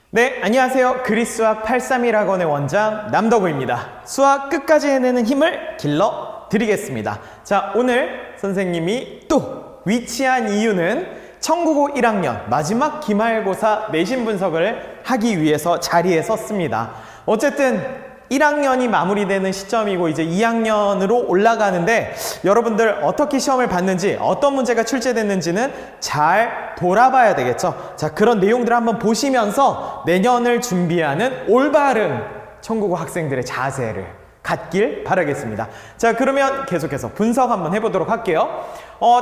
네, 안녕하세요. 그리스수학 831학원의 원장 남덕우입니다. 수학 끝까지 해내는 힘을 길러 드리겠습니다. 자, 오늘 선생님이 또 위치한 이유는 청국어 1학년 마지막 기말고사 내신 분석을 하기 위해서 자리에 섰습니다. 어쨌든 1학년이 마무리되는 시점이고 이제 2학년으로 올라가는데 여러분들 어떻게 시험을 봤는지 어떤 문제가 출제됐는지는 잘 돌아봐야 되겠죠. 자, 그런 내용들을 한번 보시면서 내년을 준비하는 올바른 청국어 학생들의 자세를 갖길 바라겠습니다. 자, 그러면 계속해서 분석 한번 해보도록 할게요.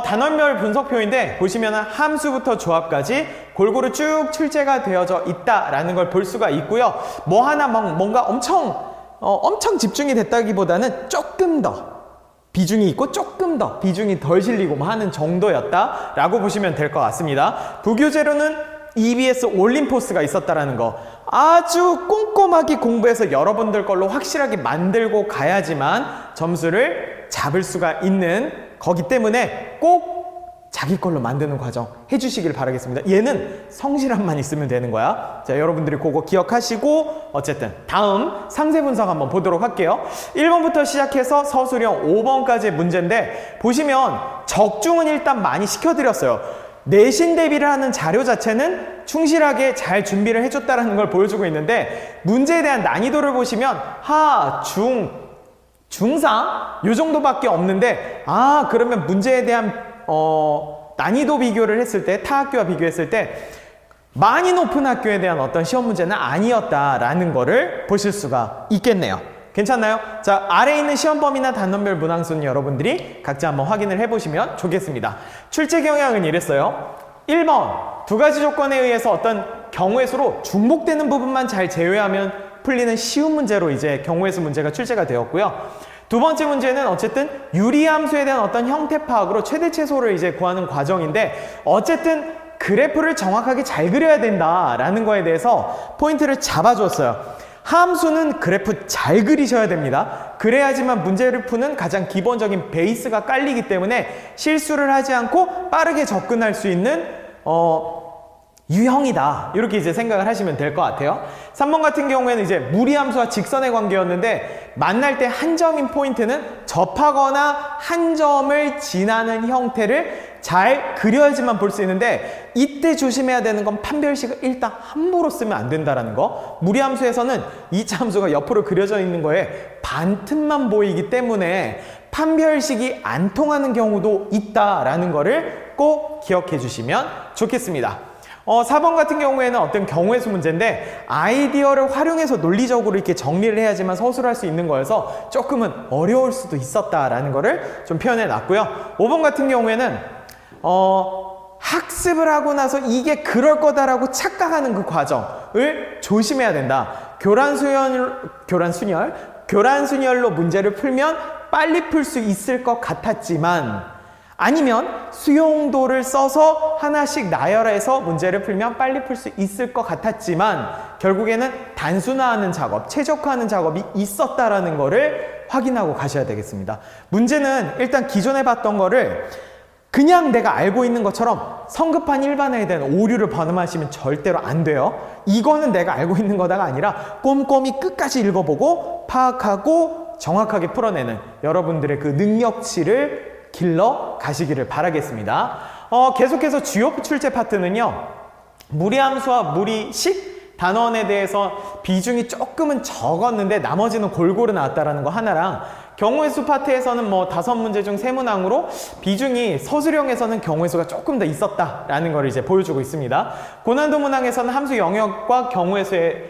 단원별 분석표인데 보시면 함수부터 조합까지 골고루 쭉 출제가 되어져 있다라는 걸 볼 수가 있고요. 뭐 하나 뭔가 엄청 집중이 됐다기보다는 조금 더 비중이 있고 조금 더 비중이 덜 실리고 하는 정도였다라고 보시면 될 것 같습니다. 부교재로는 EBS 올림포스가 있었다라는 거 아주 꼼꼼하게 공부해서 여러분들 걸로 확실하게 만들고 가야지만 점수를 잡을 수가 있는 거기 때문에 꼭 자기 걸로 만드는 과정 해주시길 바라겠습니다. 얘는 성실함만 있으면 되는 거야. 자, 여러분들이 그거 기억하시고 어쨌든 다음 상세 분석 한번 보도록 할게요. 1번부터 시작해서 서술형 5번까지의 문제인데 보시면 적중은 일단 많이 시켜드렸어요. 내신 대비를 하는 자료 자체는 충실하게 잘 준비를 해줬다는 걸 보여주고 있는데 문제에 대한 난이도를 보시면 하, 중, 중상 요 정도밖에 없는데 그러면 문제에 대한 난이도 비교를 했을 때 타 학교와 비교했을 때 많이 높은 학교에 대한 어떤 시험 문제는 아니었다라는 거를 보실 수가 있겠네요. 괜찮나요? 자, 아래에 있는 시험 범위나 단원별 문항수는 여러분들이 각자 한번 확인을 해보시면 좋겠습니다. 출제 경향은 이랬어요. 1번 두 가지 조건에 의해서 어떤 경우의 수로 중복되는 부분만 잘 제외하면 풀리는 쉬운 문제로 이제 경우의 수 문제가 출제가 되었고요. 두 번째 문제는 어쨌든 유리함수에 대한 어떤 형태 파악으로 최대 최소를 이제 구하는 과정인데 어쨌든 그래프를 정확하게 잘 그려야 된다라는 거에 대해서 포인트를 잡아줬어요. 함수는 그래프 잘 그리셔야 됩니다. 그래야지만 문제를 푸는 가장 기본적인 베이스가 깔리기 때문에 실수를 하지 않고 빠르게 접근할 수 있는 유형이다. 이렇게 이제 생각을 하시면 될 것 같아요. 3번 같은 경우에는 이제 무리함수와 직선의 관계였는데 만날 때 한 점인 포인트는 접하거나 한 점을 지나는 형태를 잘 그려야지만 볼 수 있는데 이때 조심해야 되는 건 판별식을 일단 함부로 쓰면 안 된다는 거. 무리함수에서는 2차 함수가 옆으로 그려져 있는 거에 반틈만 보이기 때문에 판별식이 안 통하는 경우도 있다라는 거를 꼭 기억해 주시면 좋겠습니다. 4번 같은 경우에는 어떤 경우의 수 문제인데 아이디어를 활용해서 논리적으로 이렇게 정리를 해야지만 서술할 수 있는 거여서 조금은 어려울 수도 있었다라는 거를 좀 표현해 놨고요. 5번 같은 경우에는 학습을 하고 나서 이게 그럴 거다라고 착각하는 그 과정을 조심해야 된다. 교란순열로 문제를 풀면 빨리 풀 수 있을 것 같았지만 아니면 수용도를 써서 하나씩 나열해서 문제를 풀면 빨리 풀 수 있을 것 같았지만 결국에는 단순화하는 작업, 최적화하는 작업이 있었다라는 거를 확인하고 가셔야 되겠습니다. 문제는 일단 기존에 봤던 거를 그냥 내가 알고 있는 것처럼 성급한 일반화에 대한 오류를 반응하시면 절대로 안 돼요. 이거는 내가 알고 있는 거다가 아니라 꼼꼼히 끝까지 읽어보고 파악하고 정확하게 풀어내는 여러분들의 그 능력치를 길러 가시기를 바라겠습니다. 계속해서 주요 출제 파트는요. 무리함수와 무리식 단원에 대해서 비중이 조금은 적었는데 나머지는 골고루 나왔다라는 거 하나랑 경우의 수 파트에서는 뭐 5문제 중 3문항으로 비중이 서술형에서는 경우의 수가 조금 더 있었다라는 걸 이제 보여주고 있습니다. 고난도 문항에서는 함수 영역과 경우의 수의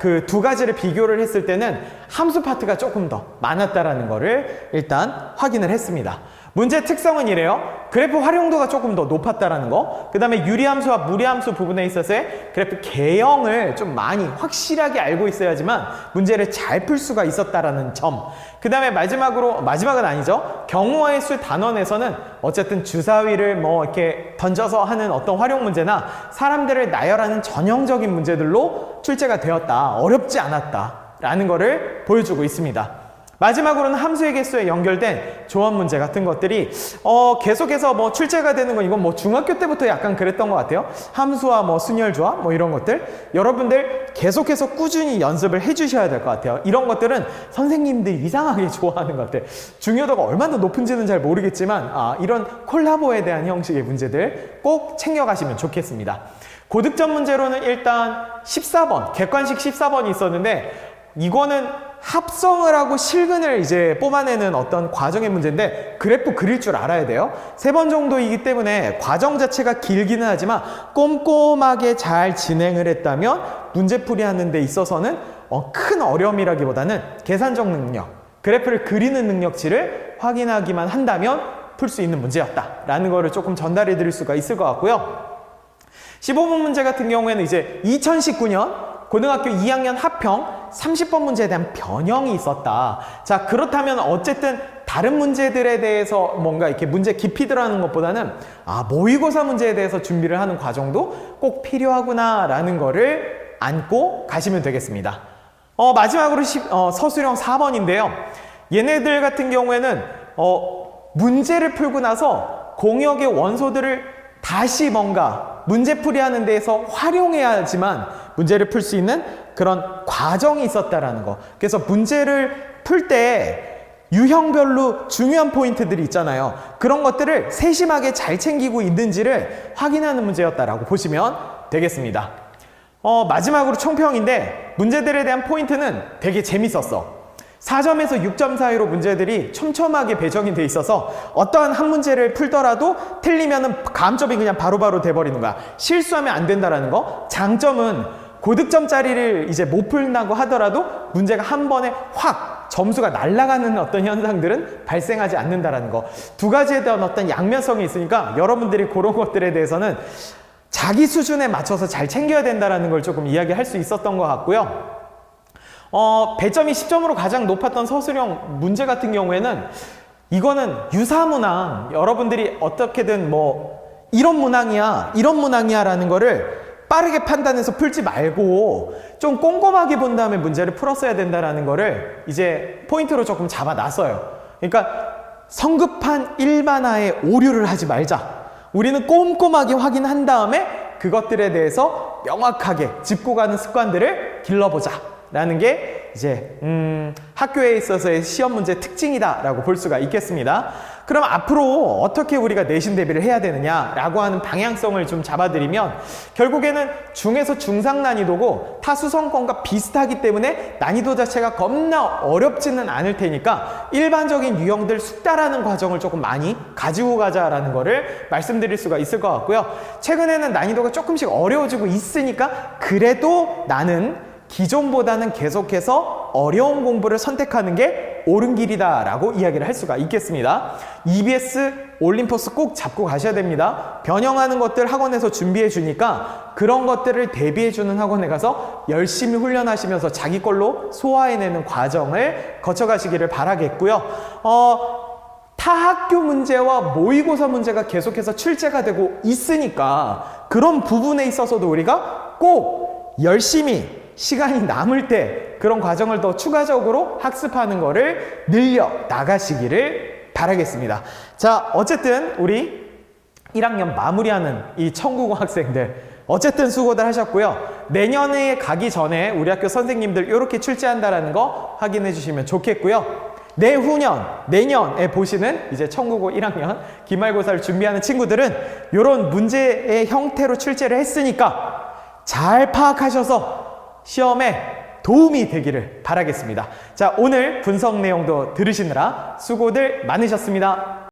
그 두 가지를 비교를 했을 때는 함수 파트가 조금 더 많았다라는 거를 일단 확인을 했습니다. 문제 특성은 이래요. 그래프 활용도가 조금 더 높았다라는 거. 그 다음에 유리함수와 무리함수 부분에 있어서의 그래프 개형을 좀 많이 확실하게 알고 있어야지만 문제를 잘 풀 수가 있었다라는 점. 그 다음에 마지막은 아니죠. 경우의 수 단원에서는 어쨌든 주사위를 뭐 이렇게 던져서 하는 어떤 활용 문제나 사람들을 나열하는 전형적인 문제들로 출제가 되었다. 어렵지 않았다. 라는 거를 보여주고 있습니다. 마지막으로는 함수의 개수에 연결된 조합 문제 같은 것들이 계속해서 뭐 출제가 되는 건 이건 뭐 중학교 때부터 약간 그랬던 것 같아요. 함수와 뭐 순열 조합 뭐 이런 것들 여러분들 계속해서 꾸준히 연습을 해주셔야 될 것 같아요. 이런 것들은 선생님들이 이상하게 좋아하는 것들, 중요도가 얼마나 높은지는 잘 모르겠지만 이런 콜라보에 대한 형식의 문제들 꼭 챙겨가시면 좋겠습니다. 고득점 문제로는 일단 14번 객관식 14번이 있었는데 이거는 합성을 하고 실근을 이제 뽑아내는 어떤 과정의 문제인데 그래프 그릴 줄 알아야 돼요. 3번 정도이기 때문에 과정 자체가 길기는 하지만 꼼꼼하게 잘 진행을 했다면 문제풀이 하는 데 있어서는 큰 어려움이라기보다는 계산적 능력, 그래프를 그리는 능력치를 확인하기만 한다면 풀 수 있는 문제였다라는 거를 조금 전달해 드릴 수가 있을 것 같고요. 15번 문제 같은 경우에는 이제 2019년 고등학교 2학년 합평 30번 문제에 대한 변형이 있었다. 자, 그렇다면 어쨌든 다른 문제들에 대해서 뭔가 이렇게 문제 깊이 들어가는 것보다는 모의고사 문제에 대해서 준비를 하는 과정도 꼭 필요하구나 라는 거를 안고 가시면 되겠습니다. 마지막으로 서술형 4번인데요. 얘네들 같은 경우에는 문제를 풀고 나서 공역의 원소들을 다시 뭔가 문제풀이 하는 데에서 활용해야지만 문제를 풀 수 있는 그런 과정이 있었다라는 거. 그래서 문제를 풀 때 유형별로 중요한 포인트들이 있잖아요. 그런 것들을 세심하게 잘 챙기고 있는지를 확인하는 문제였다라고 보시면 되겠습니다. 마지막으로 총평인데 문제들에 대한 포인트는 되게 재밌었어. 4점에서 6점 사이로 문제들이 촘촘하게 배정이 돼 있어서 어떠한 한 문제를 풀더라도 틀리면은 감점이 그냥 바로바로 돼버리는 거야. 실수하면 안 된다라는 거. 장점은 고득점짜리를 이제 못 풀다고 하더라도 문제가 한 번에 확 점수가 날아가는 어떤 현상들은 발생하지 않는다라는 거. 두 가지에 대한 어떤 양면성이 있으니까 여러분들이 그런 것들에 대해서는 자기 수준에 맞춰서 잘 챙겨야 된다라는 걸 조금 이야기할 수 있었던 것 같고요. 배점이 10점으로 가장 높았던 서술형 문제 같은 경우에는 이거는 유사문항, 여러분들이 어떻게든 뭐 이런 문항이야 라는 거를 빠르게 판단해서 풀지 말고 좀 꼼꼼하게 본 다음에 문제를 풀었어야 된다라는 거를 이제 포인트로 조금 잡아놨어요. 그러니까 성급한 일반화에 오류를 하지 말자. 우리는 꼼꼼하게 확인한 다음에 그것들에 대해서 명확하게 짚고 가는 습관들을 길러보자 라는 게 이제 학교에 있어서의 시험 문제 특징이다라고 볼 수가 있겠습니다. 그럼 앞으로 어떻게 우리가 내신 대비를 해야 되느냐라고 하는 방향성을 좀 잡아드리면 결국에는 중에서 중상 난이도고 타수성권과 비슷하기 때문에 난이도 자체가 겁나 어렵지는 않을 테니까 일반적인 유형들 숙달하는 과정을 조금 많이 가지고 가자라는 거를 말씀드릴 수가 있을 것 같고요. 최근에는 난이도가 조금씩 어려워지고 있으니까 그래도 나는 기존보다는 계속해서 어려운 공부를 선택하는 게 옳은 길이다 라고 이야기를 할 수가 있겠습니다. EBS, 올림포스 꼭 잡고 가셔야 됩니다. 변형하는 것들 학원에서 준비해 주니까 그런 것들을 대비해 주는 학원에 가서 열심히 훈련하시면서 자기 걸로 소화해내는 과정을 거쳐가시기를 바라겠고요. 타 학교 문제와 모의고사 문제가 계속해서 출제가 되고 있으니까 그런 부분에 있어서도 우리가 꼭 열심히 시간이 남을 때 그런 과정을 더 추가적으로 학습하는 거를 늘려 나가시기를 바라겠습니다. 자, 어쨌든 우리 1학년 마무리하는 이 청국어 학생들 어쨌든 수고들 하셨고요. 내년에 가기 전에 우리 학교 선생님들 이렇게 출제한다라는 거 확인해 주시면 좋겠고요. 내후년, 내년에 보시는 이제 청국어 1학년 기말고사를 준비하는 친구들은 이런 문제의 형태로 출제를 했으니까 잘 파악하셔서 시험에 도움이 되기를 바라겠습니다. 자, 오늘 분석 내용도 들으시느라 수고들 많으셨습니다.